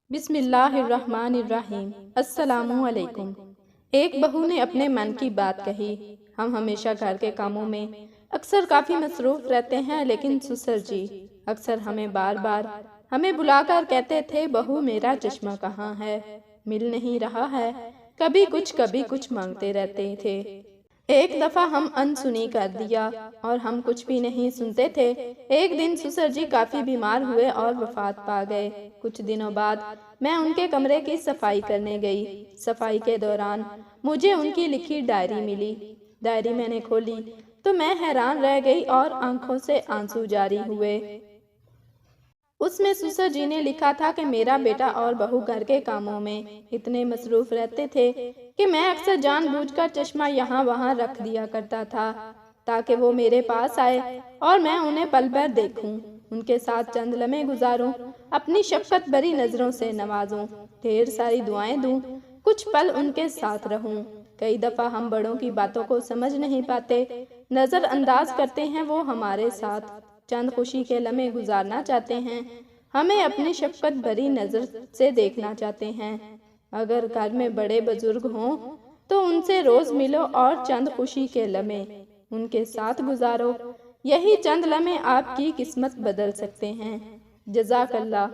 بسم اللہ الرحمن الرحیم۔ السلام علیکم۔ ایک بہو نے اپنے من کی بات کہی، ہم ہمیشہ گھر کے کاموں میں اکثر کافی مصروف رہتے ہیں، لیکن سسر جی اکثر ہمیں بار بار بلا کر کہتے تھے، بہو میرا چشمہ کہاں ہے، مل نہیں رہا ہے۔ کبھی کچھ مانگتے رہتے تھے۔ ایک دفعہ ہم انسنی کر دیا اور ہم کچھ بھی نہیں سنتے تھے۔ ایک دن سسر جی کافی بیمار ہوئے اور وفات پا گئے۔ کچھ دنوں بعد میں ان کے کمرے کی صفائی کرنے گئی۔ صفائی کے دوران مجھے ان کی لکھی ڈائری ملی۔ ڈائری میں نے کھولی تو میں حیران رہ گئی اور آنکھوں سے آنسو جاری ہوئے۔ اس میں سسر جی نے لکھا تھا کہ میرا بیٹا اور بہو گھر کے کاموں میں اتنے مصروف رہتے تھے کہ میں اکثر جان بوجھ کر چشمہ یہاں وہاں رکھ دیا کرتا تھا تاکہ وہ میرے پاس آئے اور میں انہیں پل بھر دیکھوں، ان کے ساتھ چند لمحے گزاروں، اپنی شفقت بھری نظروں سے نوازوں، ڈھیر ساری دعائیں دوں، کچھ پل ان کے ساتھ رہوں۔ کئی دفعہ ہم بڑوں کی باتوں کو سمجھ نہیں پاتے، نظر انداز کرتے ہیں، وہ ہمارے ساتھ چند خوشی کے لمحے گزارنا چاہتے ہیں، ہمیں اپنی شفقت بھری نظر سے دیکھنا چاہتے ہیں۔ اگر گھر میں بڑے بزرگ ہوں تو ان سے روز ملو اور چند خوشی کے لمحے ان کے ساتھ گزارو، یہی چند لمحے آپ کی قسمت بدل سکتے ہیں۔ جزاک اللہ۔